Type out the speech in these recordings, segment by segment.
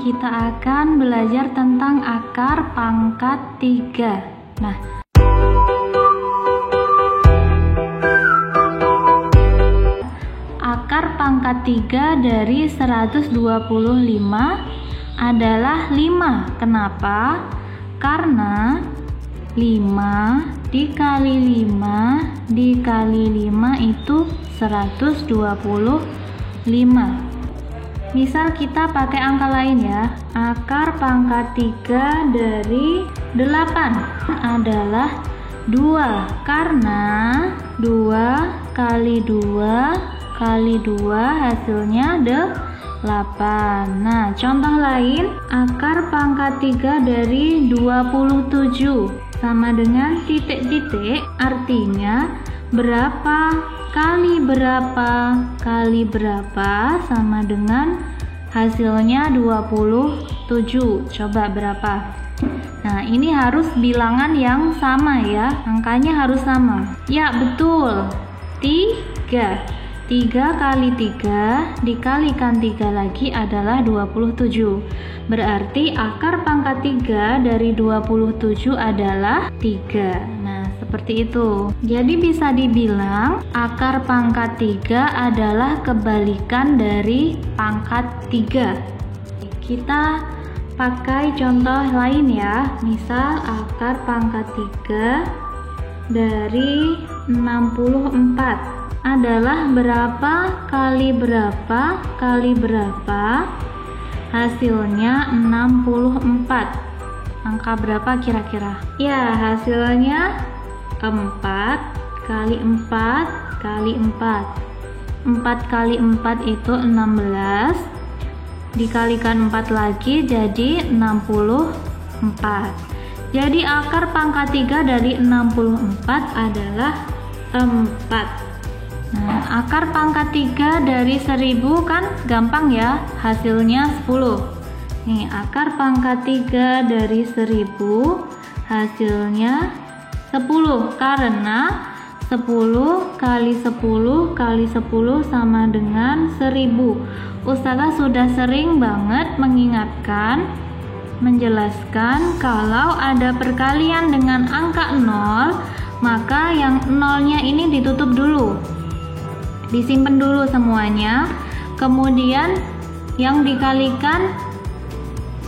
kita akan belajar tentang akar pangkat 3. Nah, akar pangkat 3 dari 125 adalah 5. Kenapa? Karena 5 dikali 5 dikali 5 itu 125. Misal kita pakai angka lain ya. Akar pangkat 3 dari 8 adalah 2. Karena 2 kali 2 kali 2 hasilnya 8. Nah, contoh lain, akar pangkat 3 dari 27 sama dengan titik-titik, artinya berapa kali berapa kali berapa sama dengan hasilnya 27. Coba berapa? Nah, ini harus bilangan yang sama ya, angkanya harus sama. Ya, betul, 3. 3 kali 3 dikalikan 3 lagi adalah 27. Berarti akar pangkat 3 dari 27 adalah 3. Nah, seperti itu. Jadi bisa dibilang akar pangkat 3 adalah kebalikan dari pangkat 3. Kita pakai contoh lain ya. Misal akar pangkat 3 dari 64 adalah berapa kali berapa kali berapa, hasilnya 64. Angka berapa kira-kira? Ya, hasilnya 4 kali 4 kali 4. 4 kali 4 itu 16, dikalikan 4 lagi jadi 64. Jadi akar pangkat 3 dari 64 adalah 4. Nah, akar pangkat 3 dari 1000 kan gampang ya, hasilnya 10. Nih, akar pangkat 3 dari 1000 hasilnya 10, karena 10 kali 10 kali 10 sama dengan 1000. Ustazah sudah sering banget mengingatkan, menjelaskan kalau ada perkalian dengan angka 0, maka yang nolnya ini ditutup dulu, disimpan dulu semuanya, kemudian yang dikalikan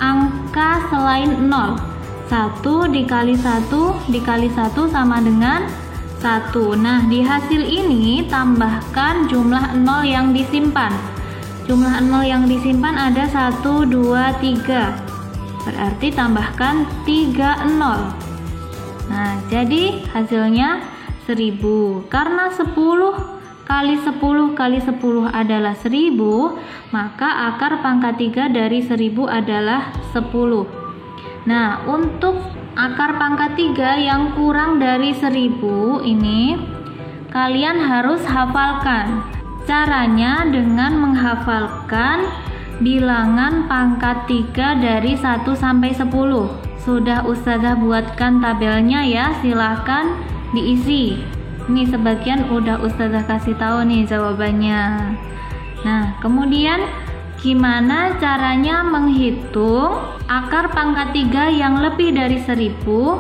angka selain 0. 1 dikali 1 dikali 1 sama dengan 1. Nah, di hasil ini tambahkan jumlah 0 yang disimpan. Jumlah 0 yang disimpan ada 1, 2, 3. Berarti tambahkan 3 0. Nah, jadi hasilnya 1000. Karena 10 kali 10 kali 10 adalah 1000, maka akar pangkat 3 dari 1000 adalah 10. Nah, untuk akar pangkat 3 yang kurang dari 1000 ini kalian harus hafalkan. Caranya dengan menghafalkan bilangan pangkat 3 dari 1 sampai 10. Sudah ustazah buatkan tabelnya ya, silahkan diisi. Ini sebagian udah ustazah kasih tahu nih jawabannya. Nah, kemudian gimana caranya menghitung akar pangkat 3 yang lebih dari 1000?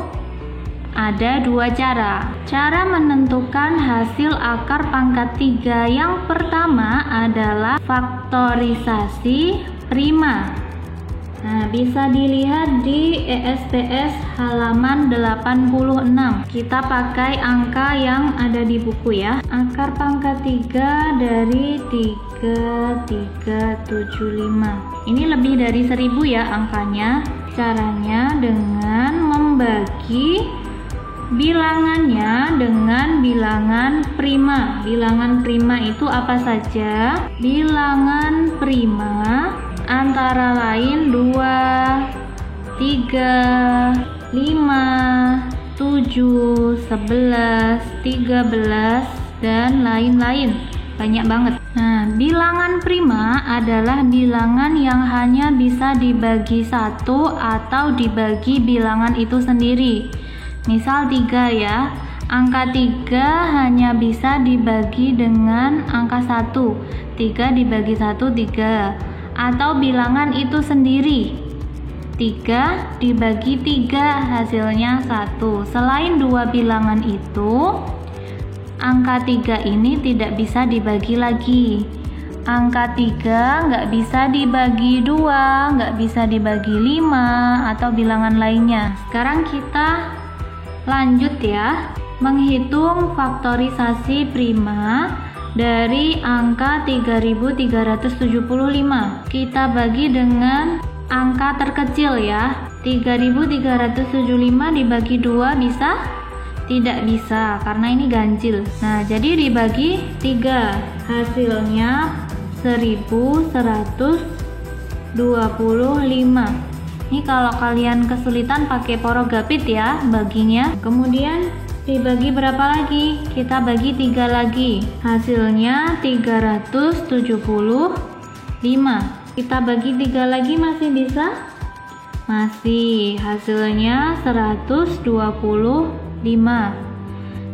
Ada 2 cara. Cara menentukan hasil akar pangkat 3 yang pertama adalah faktorisasi prima. Nah, bisa dilihat di ESTS halaman 86. Kita pakai angka yang ada di buku ya. Akar pangkat 3 dari 3375. Ini lebih dari 1000 ya angkanya. Caranya dengan membagi bilangannya dengan bilangan prima. Bilangan prima itu apa saja? Bilangan prima antara lain 2, 3, 5, 7, 11, 13, dan lain-lain. Banyak banget. Nah, bilangan prima adalah bilangan yang hanya bisa dibagi 1 atau dibagi bilangan itu sendiri. Misal 3 ya. Angka 3 hanya bisa dibagi dengan angka 1. 3 dibagi 1, 3. atau bilangan itu sendiri. 3 dibagi 3 hasilnya 1. Selain dua bilangan itu, angka 3 ini tidak bisa dibagi lagi. Angka 3 nggak bisa dibagi 2, nggak bisa dibagi 5, atau bilangan lainnya. Sekarang kita lanjut ya, menghitung faktorisasi prima dari angka 3375. Kita bagi dengan angka terkecil ya. 3375 dibagi 2 bisa? Tidak bisa karena ini ganjil. Nah, jadi dibagi 3 hasilnya 1125. Ini kalau kalian kesulitan pakai porogapit ya baginya. Kemudian dibagi berapa lagi? Kita bagi 3 lagi. Hasilnya 375. Kita bagi 3 lagi masih bisa? Masih. Hasilnya 125.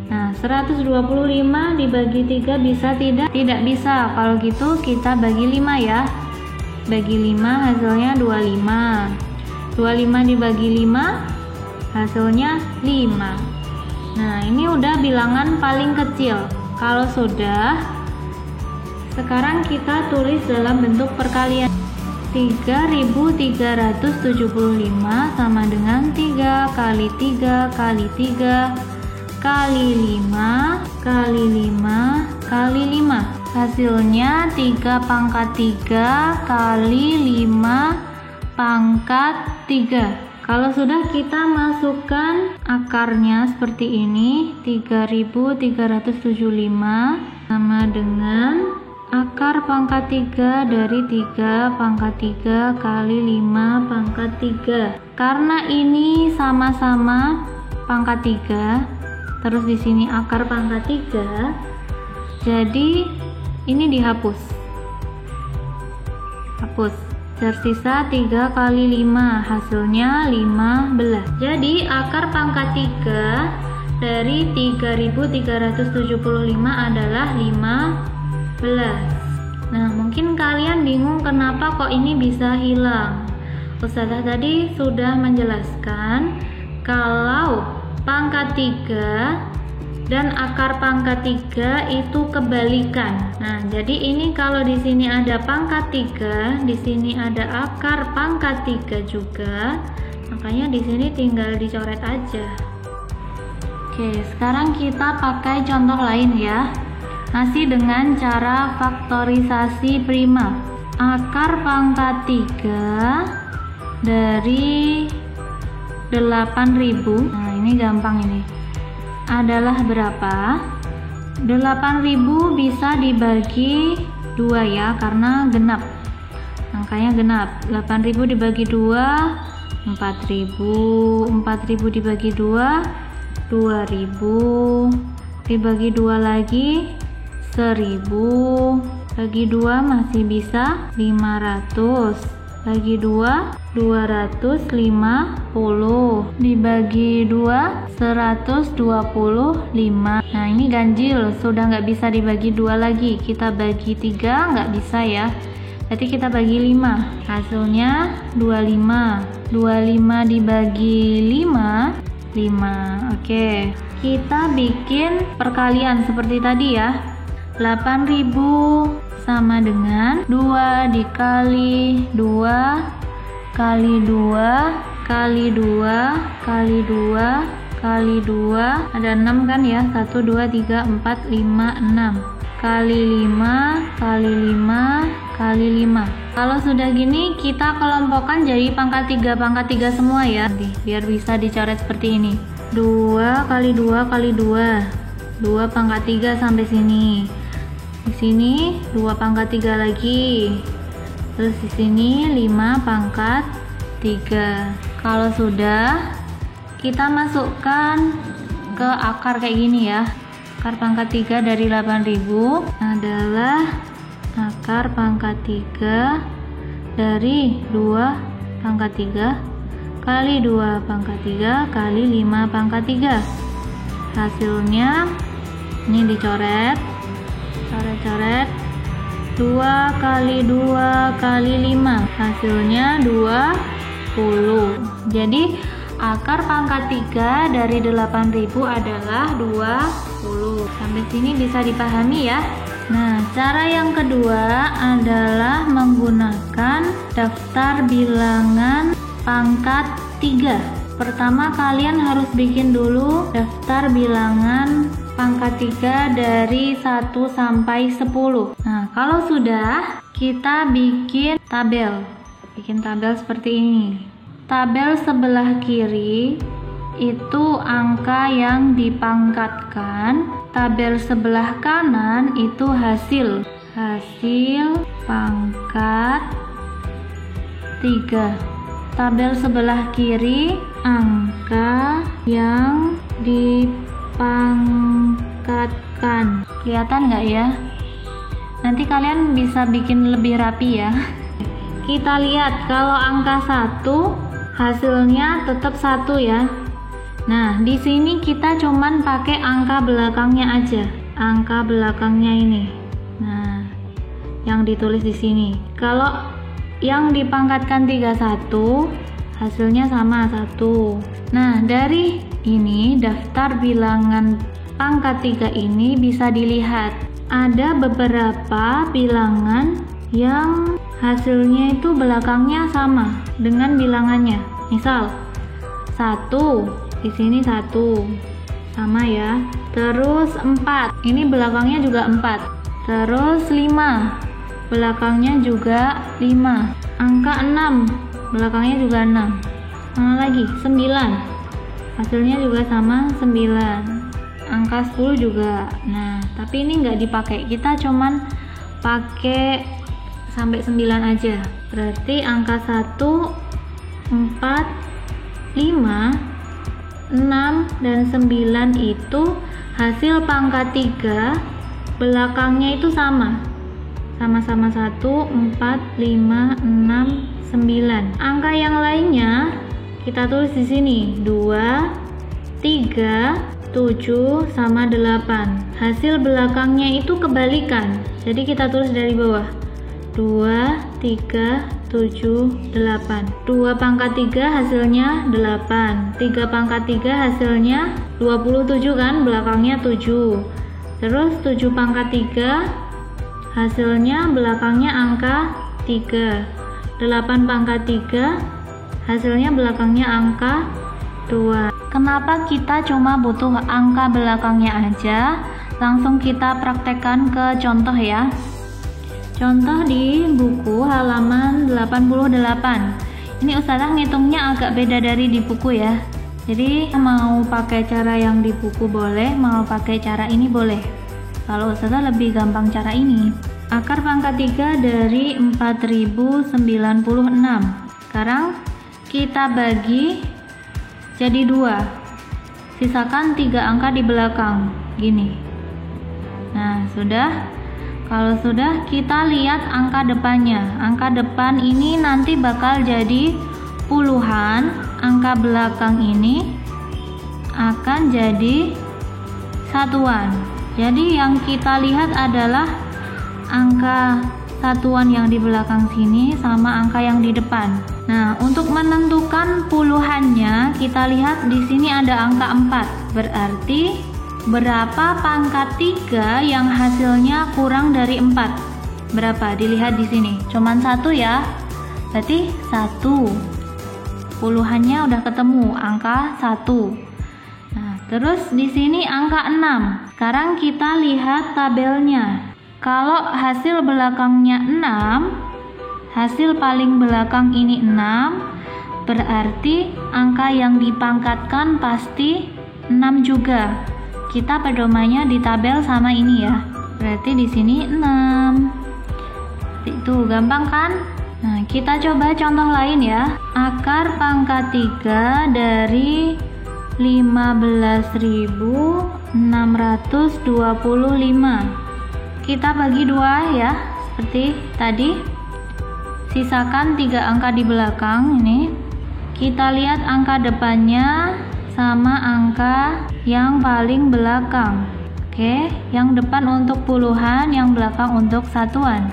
Nah, 125 dibagi 3 bisa tidak? Tidak bisa. Kalau gitu kita bagi 5 ya. Bagi 5 hasilnya 25. 25 dibagi 5 hasilnya 5. Nah, ini udah bilangan paling kecil. Kalau sudah, sekarang kita tulis dalam bentuk perkalian. 3375 sama dengan 3 kali 3 kali 3 kali 5 kali 5 kali 5. Hasilnya 3 pangkat 3 kali 5 pangkat 3. Kalau sudah, kita masukkan akarnya seperti ini. 3375 sama dengan akar pangkat 3 dari 3 pangkat 3 kali 5 pangkat 3. Karena ini sama-sama pangkat 3, terus di sini akar pangkat 3, jadi ini dihapus. Hapus. Tersisa 3 kali 5, hasilnya 15. Jadi akar pangkat 3 dari 3375 adalah 15. Nah, mungkin kalian bingung kenapa kok ini bisa hilang. Ustazah tadi sudah menjelaskan kalau pangkat 3 dan akar pangkat 3 itu kebalikan. Nah, jadi ini kalau di sini ada pangkat 3, di sini ada akar pangkat 3 juga. Makanya di sini tinggal dicoret aja. Oke, sekarang kita pakai contoh lain ya. Masih dengan cara faktorisasi prima. Akar pangkat 3 dari 8.000. Nah, ini gampang ini. Adalah berapa? 8.000 bisa dibagi 2 ya, karena genap. Angkanya genap. 8.000 dibagi 2, 4.000. 4.000 dibagi 2, 2.000. Dibagi 2 lagi, 1.000. Bagi 2 masih bisa 500. Bagi 2, 250. Dibagi 2, 125. Nah, ini ganjil, sudah nggak bisa dibagi 2 lagi. Kita bagi 3 nggak bisa ya. Berarti kita bagi 5. Hasilnya 25. 25 dibagi 5, 5. Oke. Kita bikin perkalian seperti tadi ya. 8.000 sama dengan 2 dikali 2 kali 2 kali 2 kali 2 kali 2, ada 6 kan ya, 1, 2, 3, 4, 5, 6 kali 5 kali 5 kali 5. Kalau sudah gini kita kelompokkan jadi pangkat 3 semua ya, biar bisa dicoret seperti ini. 2 kali 2 kali 2, 2 pangkat 3 sampai sini. Di sini 2 pangkat 3 lagi. Terus di sini 5 pangkat 3. Kalau sudah, kita masukkan ke akar kayak gini ya. Akar pangkat 3 dari 8.000 adalah akar pangkat 3 dari 2 pangkat 3 kali 2 pangkat 3 kali 5 pangkat 3. Hasilnya ini dicoret, coret-coret, 2 kali 2 kali 5, hasilnya 20. Jadi akar pangkat 3 dari 8.000 adalah 20. Sampai sini bisa dipahami ya. Nah, cara yang kedua adalah menggunakan daftar bilangan pangkat 3. Pertama kalian harus bikin dulu daftar bilangan pangkat 3 dari 1 sampai 10. Nah, kalau sudah, kita bikin tabel. Bikin tabel seperti ini. Tabel sebelah kiri itu angka yang dipangkatkan, tabel sebelah kanan itu hasil pangkat 3. Tabel sebelah kiri angka yang dipangkatkan. Kelihatan nggak ya? Nanti kalian bisa bikin lebih rapi ya. Kita lihat kalau angka 1 hasilnya tetap 1 ya. Nah, di sini kita cuman pakai angka belakangnya aja. Angka belakangnya ini. Nah, yang ditulis di sini. Kalau yang dipangkatkan 31, hasilnya sama 1. Nah, dari ini daftar bilangan pangkat 3 ini bisa dilihat. Ada beberapa bilangan yang hasilnya itu belakangnya sama dengan bilangannya. Misal 1, di sini 1 sama ya. Terus 4, ini belakangnya juga 4. Terus 5, belakangnya juga 5. Angka 6, belakangnya juga 6. Mana lagi? 9, hasilnya juga sama 9. Angka 10 juga. Nah, tapi ini nggak dipakai, kita cuman pakai sampai 9 aja. Berarti angka 1, 4, 5, 6, dan 9 itu hasil pangkat 3, belakangnya itu sama-sama 1, 4, 5, 6, 9. Angka yang lainnya kita tulis di sini 2, 3, 7 sama 8. Hasil belakangnya itu kebalikan. Jadi kita tulis dari bawah 2, 3, 7, 8. 2 pangkat 3 hasilnya 8. 3 pangkat 3 hasilnya 27 kan, belakangnya 7. Terus 7 pangkat 3 hasilnya belakangnya angka 3. 8 pangkat 3 hasilnya belakangnya angka 2. Kenapa kita cuma butuh angka belakangnya aja? Langsung kita praktekkan ke contoh ya. Contoh di buku halaman 88. Ini Ustazah ngitungnya agak beda dari di buku ya. Jadi mau pakai cara yang di buku boleh, mau pakai cara ini boleh. Kalau Ustazah lebih gampang cara ini. Akar pangkat 3 dari 4096. Sekarang kita bagi jadi 2. Sisakan 3 angka di belakang. Gini. Nah, sudah. Kalau sudah, kita lihat angka depannya. Angka depan ini nanti bakal jadi puluhan. Angka belakang ini akan jadi satuan. Jadi yang kita lihat adalah angka satuan yang di belakang sini sama angka yang di depan. Nah, untuk menentukan puluhannya, kita lihat di sini ada angka 4. Berarti berapa pangkat 3 yang hasilnya kurang dari 4? Berapa? Dilihat di sini. Cuman 1 ya. Berarti 1. Puluhannya udah ketemu, angka 1. Nah, terus di sini angka 6. Sekarang kita lihat tabelnya. Kalau hasil belakangnya 6, hasil paling belakang ini 6, berarti angka yang dipangkatkan pasti 6 juga. Kita pedomannya di tabel sama ini ya. Berarti di sini 6. Itu gampang kan? Nah, kita coba contoh lain ya. Akar pangkat 3 dari 15.625. Kita bagi 2 ya, seperti tadi. Sisakan 3 angka di belakang ini. Kita lihat angka depannya sama angka yang paling belakang. Oke, yang depan untuk puluhan, yang belakang untuk satuan.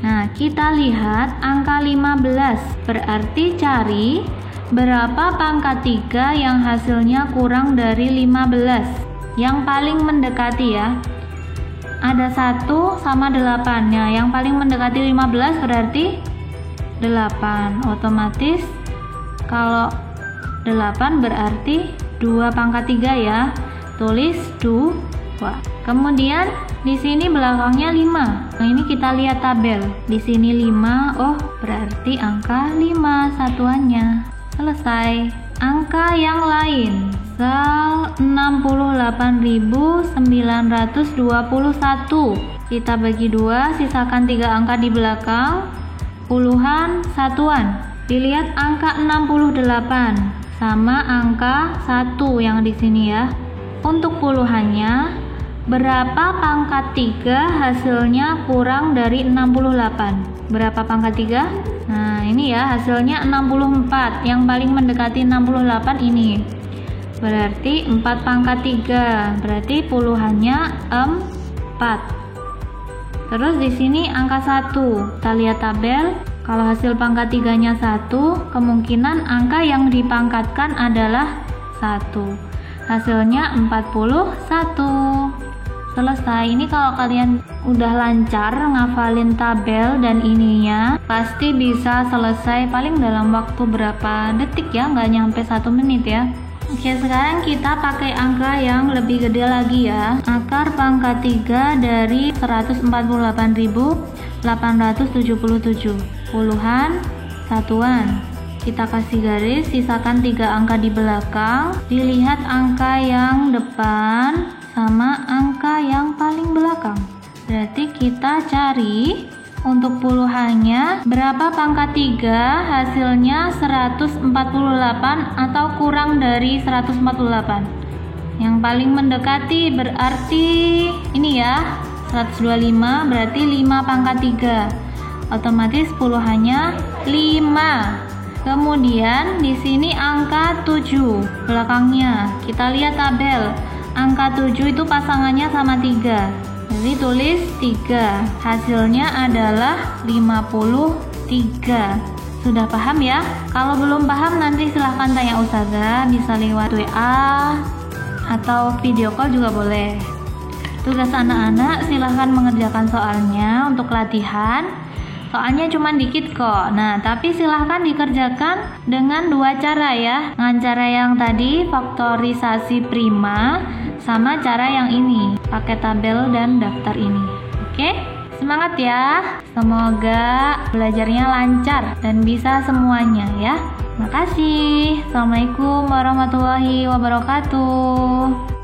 Nah, kita lihat angka 15. Berarti cari berapa pangkat 3 yang hasilnya kurang dari 15. Yang paling mendekati ya. Ada 1 sama 8. Ya, yang paling mendekati 15 berarti 8. Otomatis kalau 8 berarti 2 pangkat 3 ya. Tulis 2. Kemudian di sini belakangnya 5. Nah, ini kita lihat tabel. Di sini 5. Oh, berarti angka 5 satuannya. Selesai. Angka yang lain. Sel 68.921. Kita bagi 2, sisakan 3 angka di belakang. Puluhan satuan. Dilihat angka 68 sama angka 1 yang di sini ya. Untuk puluhannya, berapa pangkat 3 hasilnya kurang dari 68? Berapa pangkat 3? Nah, ini ya hasilnya 64. Yang paling mendekati 68 ini. Berarti 4 pangkat 3. Berarti puluhannya 4. Terus di sini angka 1. Kita lihat tabel. Kalau hasil pangkat 3-nya 1, kemungkinan angka yang dipangkatkan adalah 1. Hasilnya 41. Selesai. Ini kalau kalian udah lancar ngafalin tabel dan ininya, pasti bisa selesai paling dalam waktu berapa detik ya, nggak nyampe 1 menit ya. Oke, sekarang kita pakai angka yang lebih gede lagi ya. Akar pangkat 3 dari 148.877. Puluhan satuan. Kita kasih garis, sisakan 3 angka di belakang. Dilihat angka yang depan sama angka yang paling belakang. Berarti kita cari untuk puluhannya berapa pangkat 3 hasilnya 148 atau kurang dari 148. Yang paling mendekati berarti ini ya, 125 berarti 5 pangkat 3. Otomatis puluhannya 5. Kemudian di sini angka 7 belakangnya. Kita lihat tabel. Angka 7 itu pasangannya sama 3. Jadi tulis 3. Hasilnya adalah 53. Sudah paham ya? Kalau belum paham nanti silahkan tanya Ustazah, bisa lewat WA atau video call juga boleh. Tugas anak-anak silahkan mengerjakan soalnya untuk latihan. Soalnya cuma dikit kok. Nah, tapi silahkan dikerjakan dengan 2 cara ya. Dengan cara yang tadi, faktorisasi prima, sama cara yang ini, pakai tabel dan daftar ini. Oke? Semangat ya. Semoga belajarnya lancar dan bisa semuanya ya. Makasih. Assalamualaikum warahmatullahi wabarakatuh.